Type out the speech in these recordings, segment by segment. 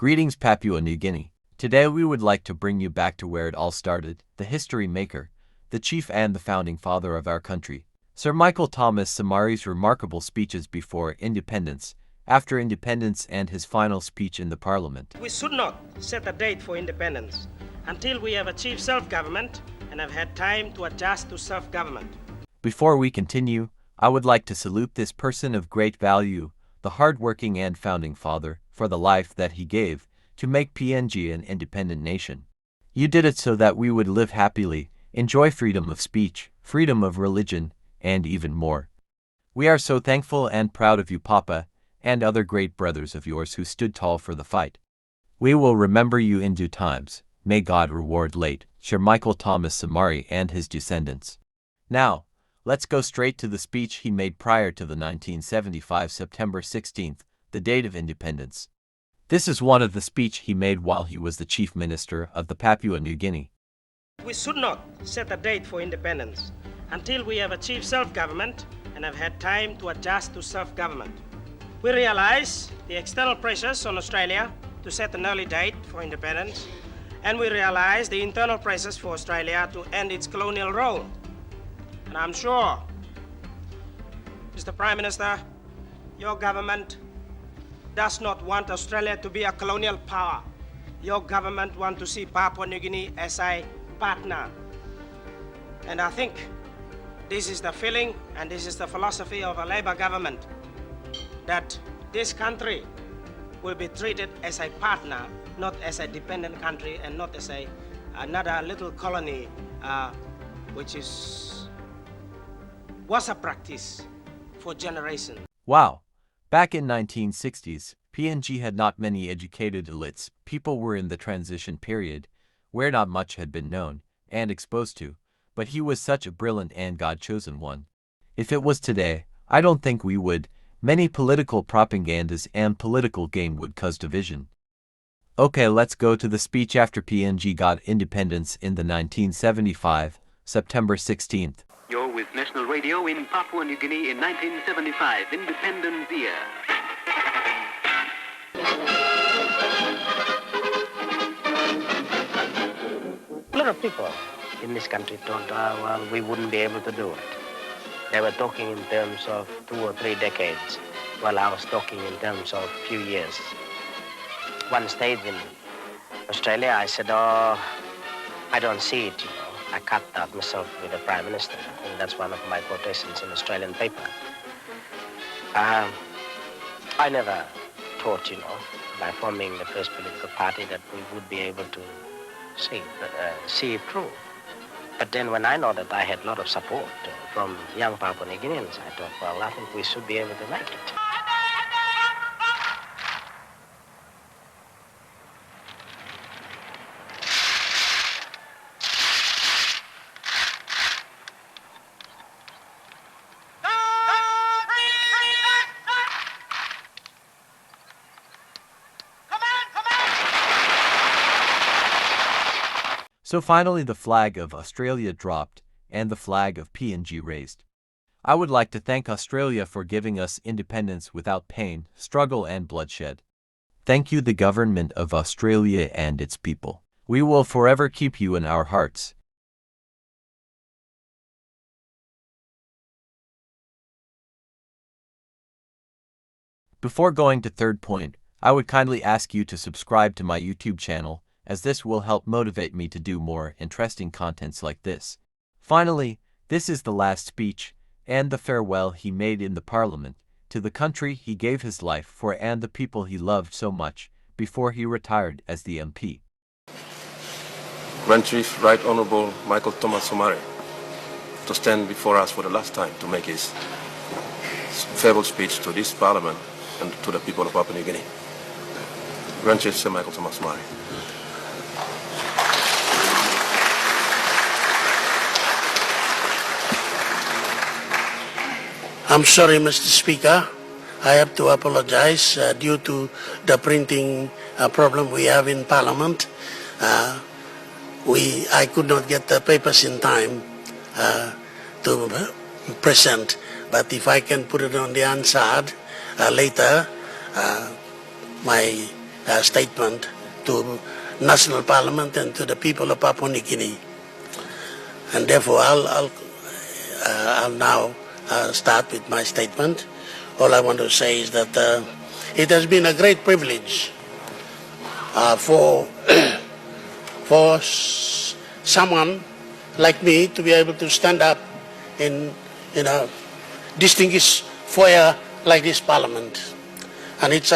Greetings, Papua New Guinea. Today we would like to bring you back to where it all started, the history maker, the chief and the founding father of our country, Sir Michael Somare's remarkable speeches before independence, after independence and his final speech in the parliament. We should not set a date for independence until we have achieved self-government and have had time to adjust to self-government. Before we continue, I would like to salute this person of great value, the hard-working and founding father, for the life that he gave to make PNG an independent nation. You did it so that we would live happily, enjoy freedom of speech, freedom of religion, and even more. We are so thankful and proud of you, Papa, and other great brothers of yours who stood tall for the fight. We will remember you in due times. May God reward late Sir Michael Somare and his descendants. Now, let's go straight to the speech he made prior to the 1975 September 16th, the date of independence. This is one of the speech he made while he was the Chief Minister of the Papua New Guinea. We should not set a date for independence until we have achieved self-government and have had time to adjust to self-government. We realize the external pressures on Australia to set an early date for independence, and we realize the internal pressures for Australia to end its colonial role. And I'm sure, Mr. Prime Minister, your government does not want Australia to be a colonial power. Your government wants to see Papua New Guinea as a partner. And I think this is the feeling and this is the philosophy of a Labour government, that this country will be treated as a partner, not as a dependent country and not as another little colony, which was a practice for generations. Wow! Back in 1960s, PNG had not many educated elites. People were in the transition period, where not much had been known and exposed to, but he was such a brilliant and God-chosen one. If it was today, I don't think we would. Many political propagandas and political game would cause division. Okay, let's go to the speech after PNG got independence in the 1975, September 16th. You're with National Radio in Papua New Guinea in 1975, Independence year. A lot of people in this country thought, well, we wouldn't be able to do it. They were talking in terms of 2 or 3 decades, while I was talking in terms of few years. One stage in Australia, I said, oh, I don't see it, I cut out myself with the Prime Minister. I think that's one of my quotations in Australian paper. I never thought, by forming the first political party that we would be able to see it through. But then when I know that I had a lot of support from young Papua New Guineans, I thought, well, I think we should be able to make it. So finally the flag of Australia dropped and the flag of PNG raised. I would like to thank Australia for giving us independence without pain, struggle and bloodshed. Thank you, the government of Australia and its people. We will forever keep you in our hearts. Before going to third point, I would kindly ask you to subscribe to my YouTube channel, as this will help motivate me to do more interesting contents like this. Finally, this is the last speech and the farewell he made in the Parliament to the country he gave his life for and the people he loved so much before he retired as the MP. Grand Chief Right Honourable Michael Somare to stand before us for the last time to make his farewell speech to this Parliament and to the people of Papua New Guinea. Grand Chief Sir Michael Somare. I'm sorry, Mr. Speaker. I have to apologize due to the printing problem we have in Parliament. I could not get the papers in time to present, but if I can put it on the Hansard later, my statement to national parliament and to the people of Papua New Guinea. And therefore, I'll now start with my statement. All I want to say is that it has been a great privilege for someone like me to be able to stand up in a distinguished foyer like this parliament. And it's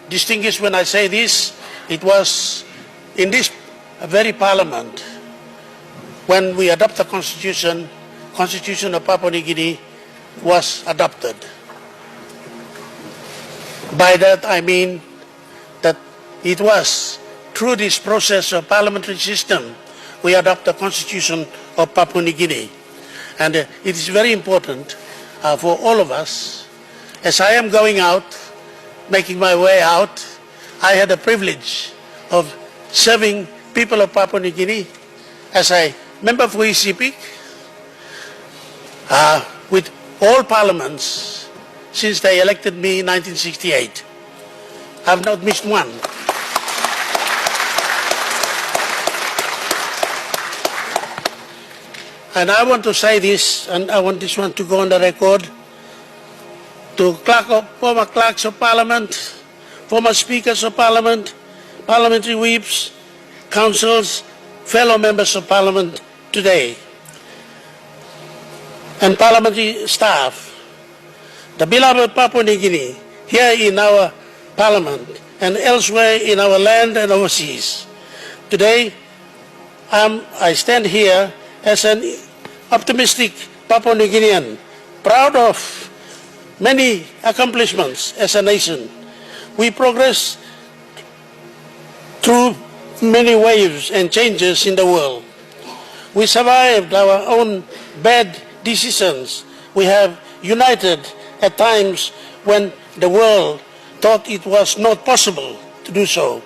distinguished when I say this. It was in this very parliament when we adopted the Constitution of Papua New Guinea was adopted. By that I mean that it was through this process of parliamentary system we adopt the Constitution of Papua New Guinea. And it is very important for all of us. As I am going out, making my way out, I had the privilege of serving people of Papua New Guinea as a member for ECP with all parliaments since they elected me in 1968. I have not missed one. And I want to say this, and I want this one to go on the record, to former clerks of parliament, former speakers of parliament, parliamentary whips, councils, fellow members of parliament today, and parliamentary staff, the beloved Papua New Guinea, here in our parliament and elsewhere in our land and overseas. Today, I stand here as an optimistic Papua New Guinean, proud of many accomplishments as a nation. We progress through many waves and changes in the world. We survived our own bad decisions. We have united at times when the world thought it was not possible to do so.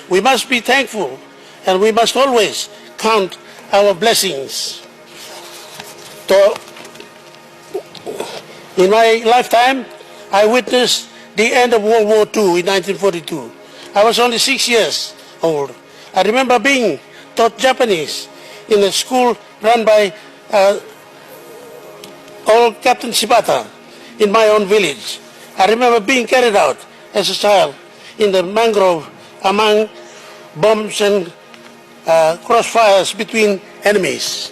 We must be thankful, and we must always count our blessings. In my lifetime, I witnessed the end of World War II in 1942. I was only 6 years old. I remember being taught Japanese in a school run by old Captain Shibata in my own village. I remember being carried out as a child in the mangrove among bombs and crossfires between enemies.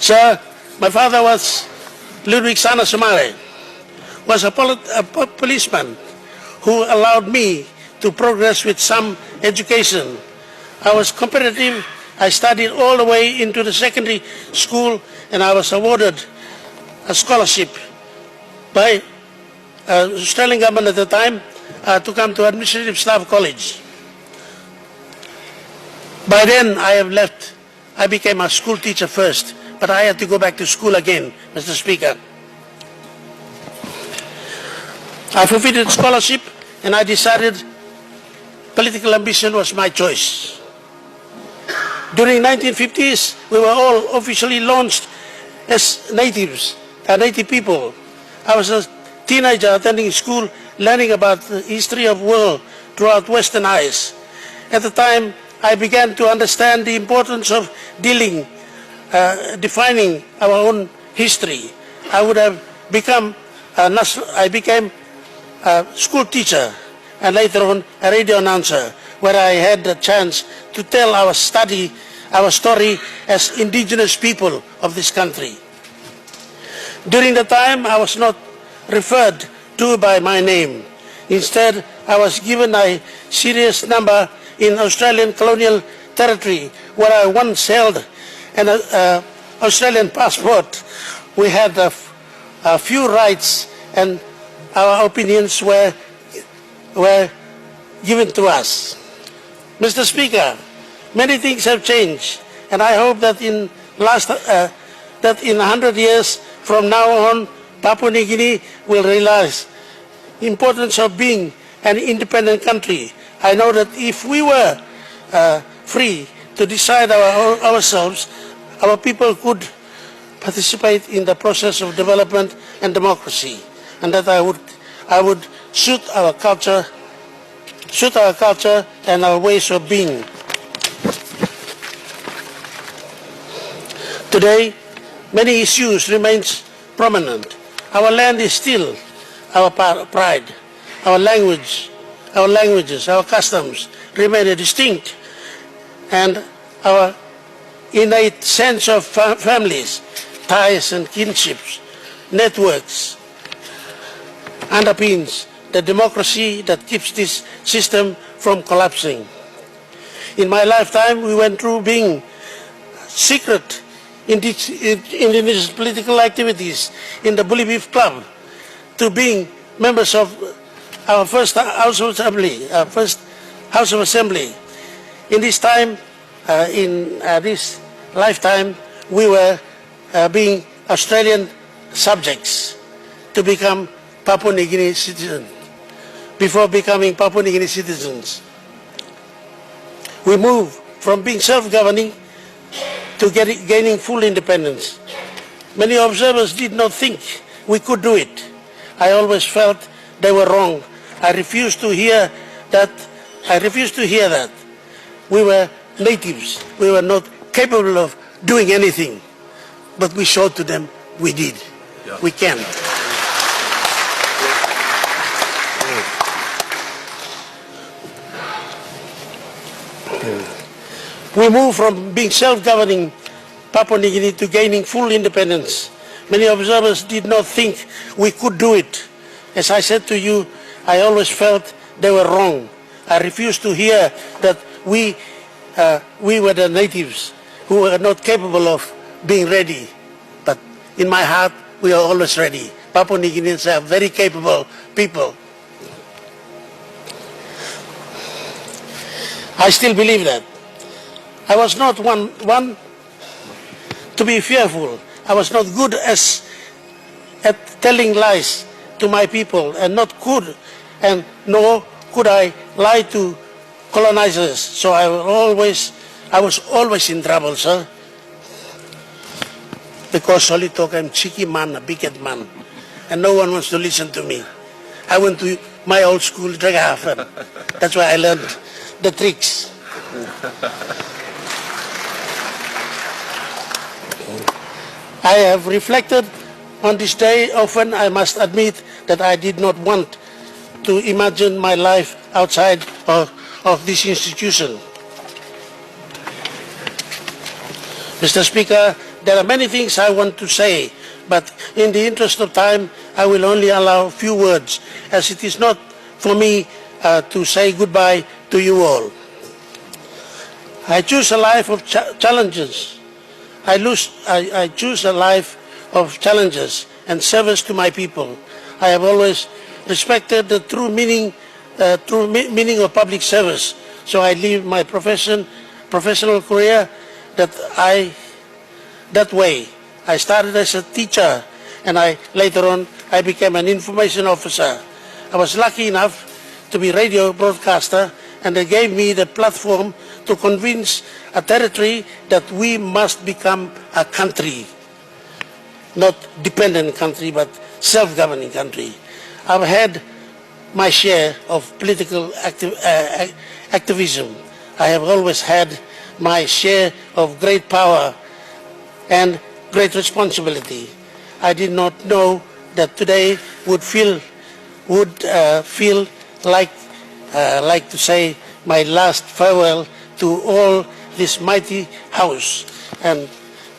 Sir, my father was Ludwig Sana Somare, was a policeman who allowed me to progress with some education. I was competitive. I studied all the way into the secondary school, and I was awarded a scholarship by Australian government at the time to come to Administrative Staff College. By then, I have left. I became a school teacher first, but I had to go back to school again, Mr. Speaker. I forfeited scholarship, and I decided political ambition was my choice. During 1950s, we were all officially launched as natives, native people. I was a teenager attending school, learning about the history of the world throughout Western eyes. At the time, I began to understand the importance of defining our own history. I became a school teacher and later on a radio announcer, where I had the chance to tell our story as indigenous people of this country. During the time, I was not referred to by my name. Instead, I was given a serious number in Australian colonial territory, where I once held an Australian passport. We had a few rights, and our opinions were given to us. Mr. Speaker, many things have changed, and I hope that in 100 years from now on, Papua New Guinea will realize the importance of being an independent country. I know that if we were free to decide ourselves, our people could participate in the process of development and democracy, and that I would suit our culture suit our culture and our ways of being. Today, many issues remain prominent. Our land is still our pride. Our languages, our customs remain distinct, and our innate sense of families, ties and kinships, networks, underpins the democracy that keeps this system from collapsing. In my lifetime, we went through being secret indigenous political activities in the Bully Beef Club to being members of our first House of Assembly. In this time, in this lifetime, we were being Australian subjects to become Papua New Guinea citizens. Before becoming Papua New Guinea citizens, we moved from being self-governing to gaining full independence. Many observers did not think we could do it. I always felt they were wrong. I refused to hear that. We were natives. We were not capable of doing anything. But we showed to them we did. Yeah. We can. We moved from being self-governing Papua New Guinea to gaining full independence. Many observers did not think we could do it. As I said to you, I always felt they were wrong. I refused to hear that we were the natives who were not capable of being ready. But in my heart, we are always ready. Papua New Guineans are very capable people. I still believe that. I was not one to be fearful. I was not good at telling lies to my people, and nor could I lie to colonizers. So I was always in trouble, sir. Because only talk, I'm cheeky man, a big-head man, and no one wants to listen to me. I went to my old school, Dragahafen. That's where I learned the tricks. I have reflected on this day often. I must admit that I did not want to imagine my life outside of this institution. Mr. Speaker, there are many things I want to say, but in the interest of time, I will only allow a few words, as it is not for me to say goodbye to you all. I choose a life of challenges. I choose a life of challenges and service to my people. I have always respected the true meaning of public service. So I leave my professional career that way. I started as a teacher, and later on I became an information officer. I was lucky enough to be radio broadcaster, and they gave me the platform to convince a territory that we must become a country, not dependent country, but self-governing country. I've had my share of political activism. I have always had my share of great power and great responsibility. I did not know that today would feel like to say my last farewell to all this mighty house and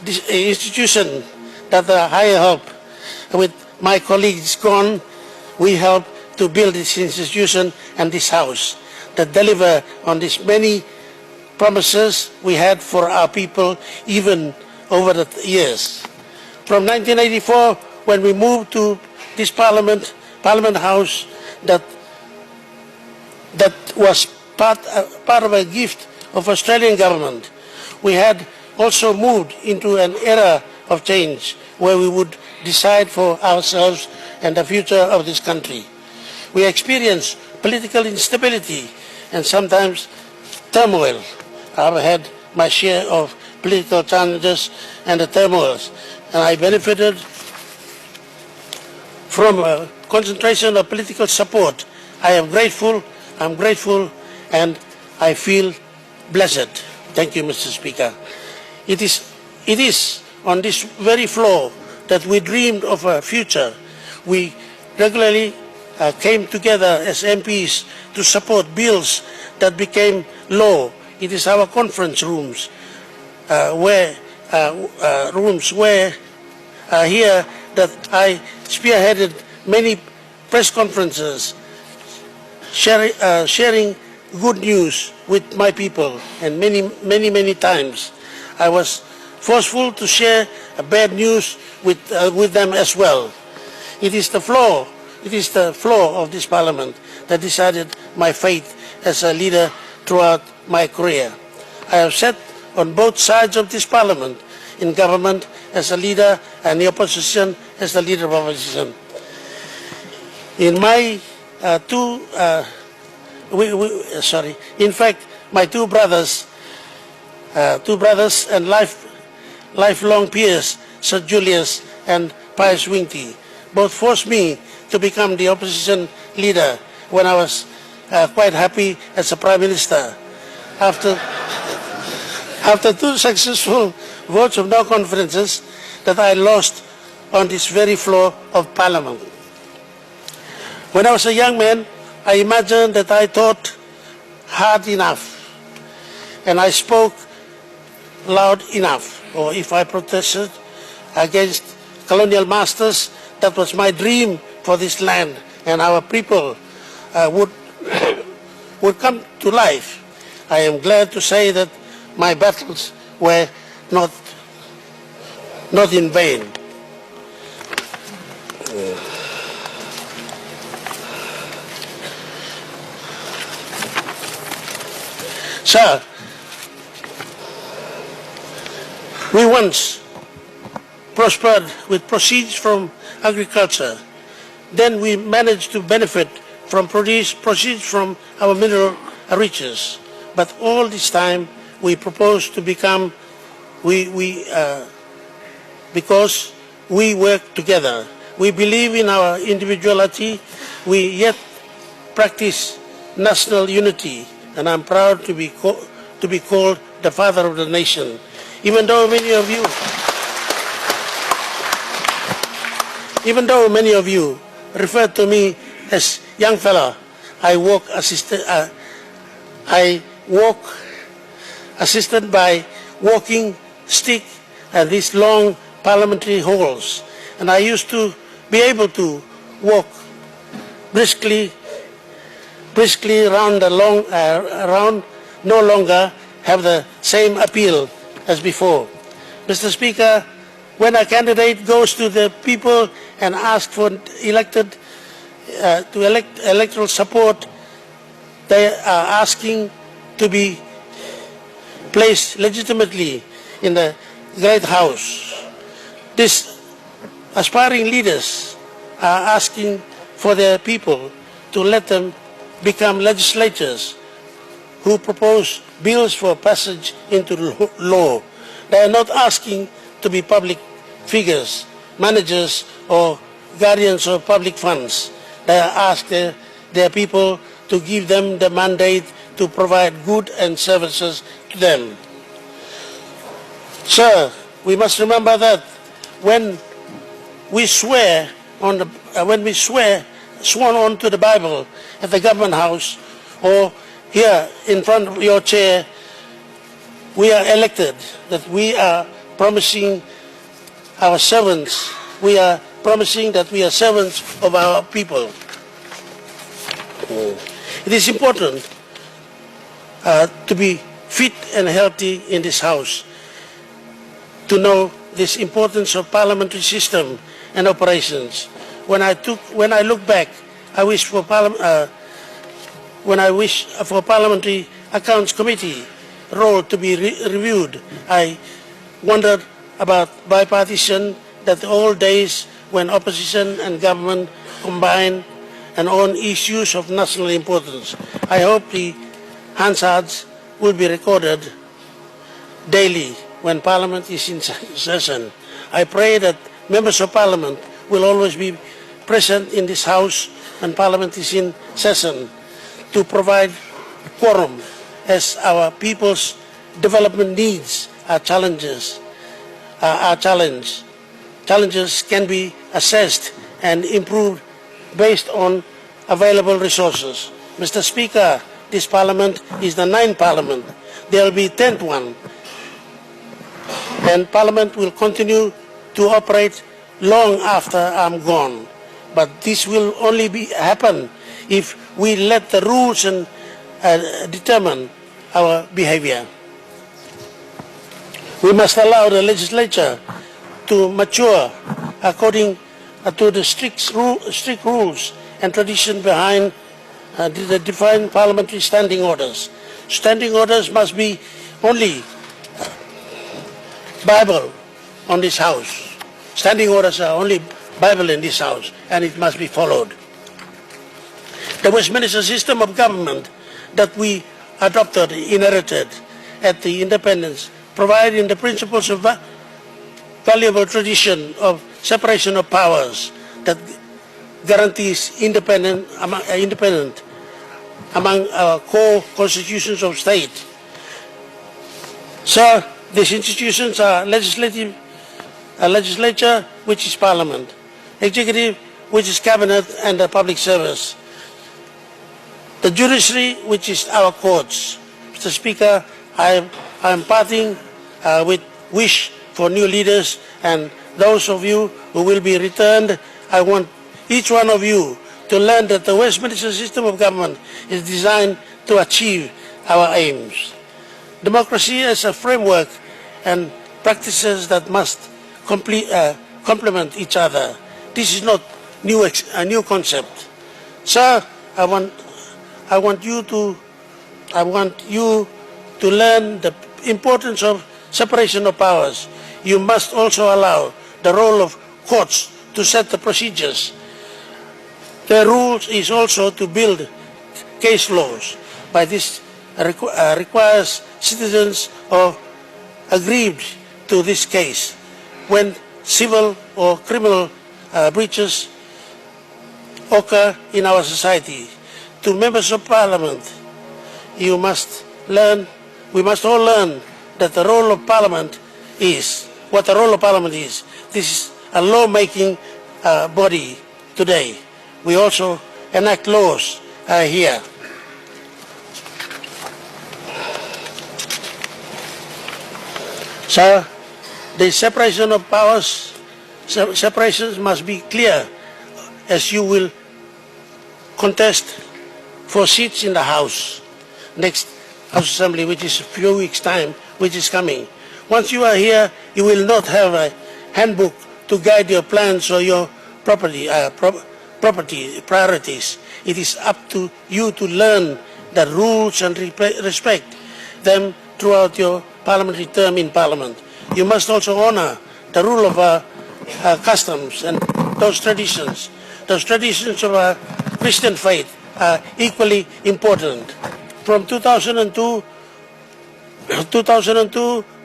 this institution that I help. With my colleagues gone, we help to build this institution and this house that deliver on these many promises we had for our people even over the years. From 1984, when we moved to this Parliament House, that was part of a gift of Australian government. We had also moved into an era of change where we would decide for ourselves and the future of this country. We experienced political instability and sometimes turmoil. I've had my share of political challenges and the turmoils, and I benefited from a concentration of political support. I am grateful I'm grateful and I feel blessed. Thank you, Mr. Speaker. It is on this very floor that we dreamed of a future. We regularly came together as MPs to support bills that became law. It is our conference rooms where here that I spearheaded many press conferences, sharing good news with my people, and many times I was forceful to share bad news with them as well. It is the floor of this Parliament that decided my fate as a leader throughout my career. I have sat on both sides of this Parliament, in government as a leader and the opposition as the leader of opposition. In my in fact, my two brothers and lifelong peers, Sir Julius and Pius Wingti, both forced me to become the opposition leader when I was quite happy as a Prime Minister. After two successful votes of no conferences that I lost on this very floor of Parliament. When I was a young man, I imagined that I thought hard enough and I spoke loud enough, or if I protested against colonial masters, that was my dream for this land, and our people would come to life. I am glad to say that my battles were not in vain. Sir, we once prospered with proceeds from agriculture. Then we managed to benefit from proceeds from our mineral riches. But all this time we propose to become, because we work together. We believe in our individuality, we yet practice national unity, and I'm proud to be called the father of the nation. Even though many of you refer to me as young fella, I walk assisted by walking stick and these long parliamentary halls, and I used to be able to walk briskly around no longer have the same appeal as before. Mr. Speaker, when a candidate goes to the people and asks for electoral support, they are asking to be placed legitimately in the Great House. These aspiring leaders are asking for their people to let them become legislators who propose bills for passage into law. They are not asking to be public figures, managers or guardians of public funds. They are asking their people to give them the mandate to provide goods and services to them. Sir, we must remember that when we sworn on to the Bible at the government house or here in front of your chair, we are elected, that we are promising our servants, we are promising that we are servants of our people. It is important to be fit and healthy in this house, to know this importance of parliamentary system and operations. When I look back, I wish for Parliamentary Accounts Committee role to be reviewed. I wondered about bipartisan, that the old days when opposition and government combine and on issues of national importance. I hope the Hansards will be recorded daily when Parliament is in session. I pray that members of Parliament will always be present in this House when Parliament is in session. to provide quorum as our people's development needs are challenges. Challenges can be assessed and improved based on available resources. Mr. Speaker, this Parliament is the 9th Parliament. There will be 10th one. And Parliament will continue to operate long after I'm gone. But this will only happen if we let the rules and determine our behavior. We must allow the legislature to mature according to the strict rules and tradition behind the defined parliamentary standing orders. Standing orders must be only Bible on this House. Standing orders are only Bible in this House, and it must be followed. The Westminster system of government that we adopted, inherited at the independence, providing the principles of valuable tradition of separation of powers that guarantees independence among our core constitutions of state. So these institutions are legislature, which is Parliament, executive, which is Cabinet and the public service, the judiciary, which is our courts. Mr. Speaker, I am parting with wish for new leaders, and those of you who will be returned, I want each one of you to learn that the Westminster system of government is designed to achieve our aims. Democracy is a framework and practices that must complement each other. This is not a new concept. Sir, I want you to learn the importance of separation of powers. You must also allow the role of courts to set the procedures. The rules is also to build case laws. By this requires citizens of aggrieved to this case when civil or criminal breaches occur in our society. To members of Parliament, we must all learn that the role of Parliament is, what the role of Parliament is. This is a law-making body today. We also enact laws here. So the separation of powers, separations must be clear as you will contest for seats in the House, next House Assembly, which is a few weeks' time, which is coming. Once you are here, you will not have a handbook to guide your plans or your property priorities. It is up to you to learn the rules and respect them throughout your parliamentary term in Parliament. You must also honor the rule of our customs and those traditions. Those traditions of our Christian faith are equally important. From 2002,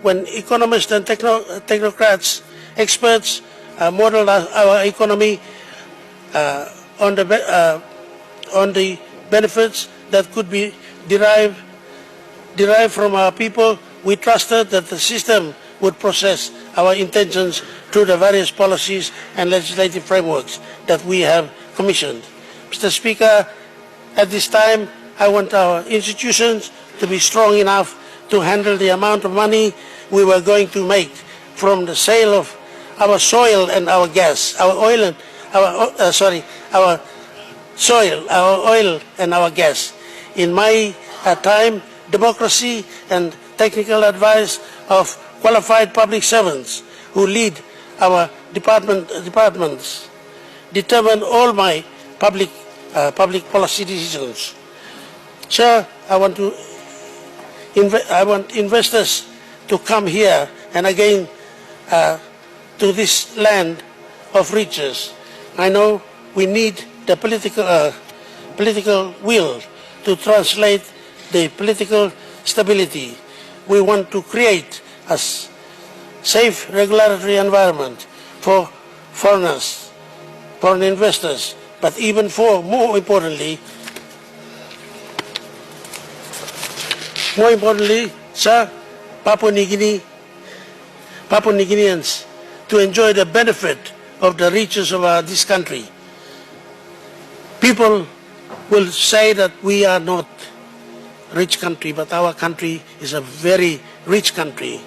when economists and technocrats, experts modeled our economy on the benefits that could be derived from our people, we trusted that the system would process our intentions through the various policies and legislative frameworks that we have commissioned. Mr. Speaker, at this time, I want our institutions to be strong enough to handle the amount of money we were going to make from the sale of our soil and our gas, our oil and our soil, our oil and our gas. In my time, democracy and technical advice of qualified public servants who lead our departments determine all my public policy decisions. Sir, I want investors to come here and again to this land of riches. I know we need the political will to translate the political stability. We want to create a safe regulatory environment for foreigners, foreign investors, but even more importantly, More importantly, sir, Papua New Guineans to enjoy the benefit of the riches of this country. People will say that we are not a rich country, but our country is a very rich country.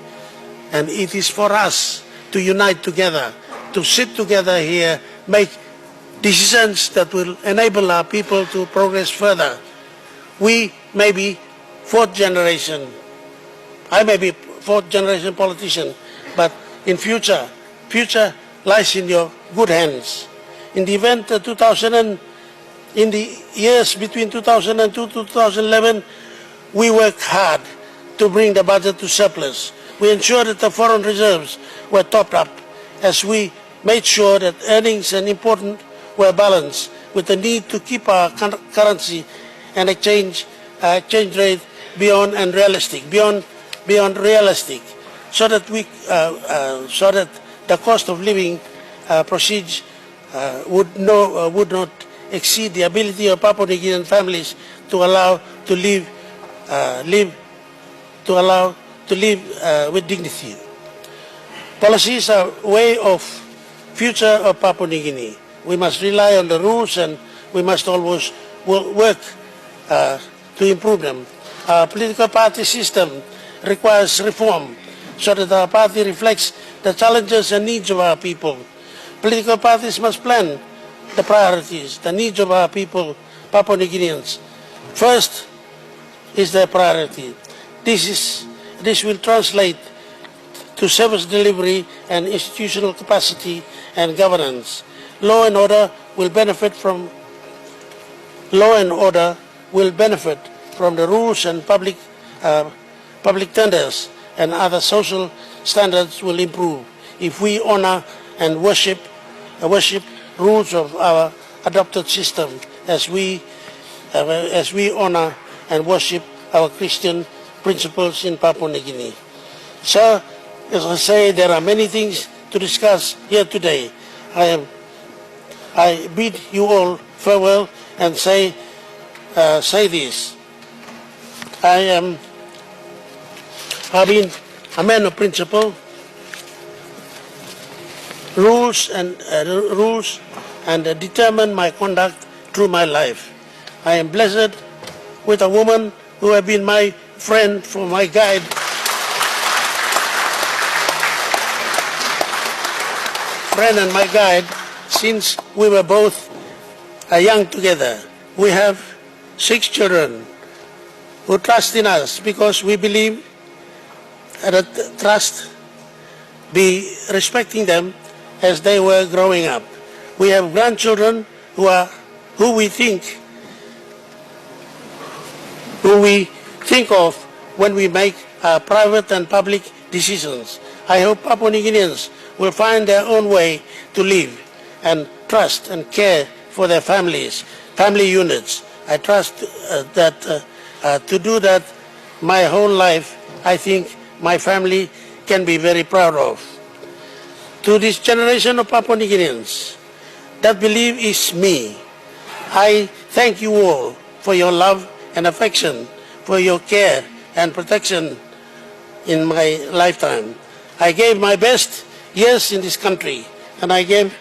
And it is for us to unite together, to sit together here, make decisions that will enable our people to progress further. We may be fourth generation. I may be fourth generation politician, but in future lies in your good hands. In the event that in the years between 2002 to 2011, we worked hard to bring the budget to surplus. We ensured that the foreign reserves were topped up as we made sure that earnings and import were balanced with the need to keep our currency and exchange rate beyond realistic, so that the cost of living proceeds would not exceed the ability of Papua New Guinean families to live with dignity. Policies are a way of future of Papua New Guinea. We must rely on the rules and we must always work to improve them. Our political party system requires reform so that our party reflects the challenges and needs of our people. Political parties must plan the priorities, the needs of our people, Papua New Guineans. First is their priority. This will translate to service delivery and institutional capacity and governance. Law and order will benefit from the rules, and public tenders and other social standards will improve if we honor and worship rules of our adopted system as we honor and worship our Christian principles in Papua New Guinea. Sir, as I say, there are many things to discuss here today. I bid you all farewell and say this. I've been a man of principle, rules and determine my conduct through my life. I am blessed with a woman who has been my friend, for my guide, and my guide since we were both young together. We have 6 children who trust in us because we believe that trust be respecting them as they were growing up. We have grandchildren who we think of when we make private and public decisions. I hope Papua New Guineans will find their own way to live and trust and care for their families, family units. I trust that to do that my whole life, I think my family can be very proud of. To this generation of Papua New Guineans, that belief is me. I thank you all for your love and affection, for your care and protection in my lifetime. I gave my best years in this country, and I gave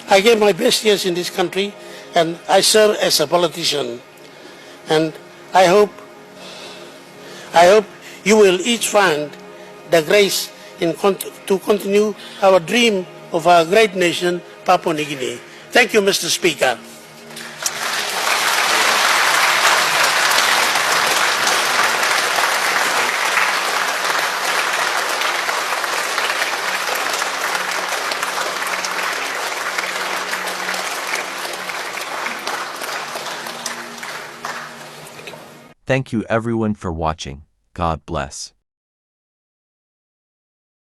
my best years in this country, and I serve as a politician. And I hope you will each find the grace to continue our dream of our great nation, Papua New Guinea. Thank you, Mr. Speaker. Thank you everyone for watching. God bless.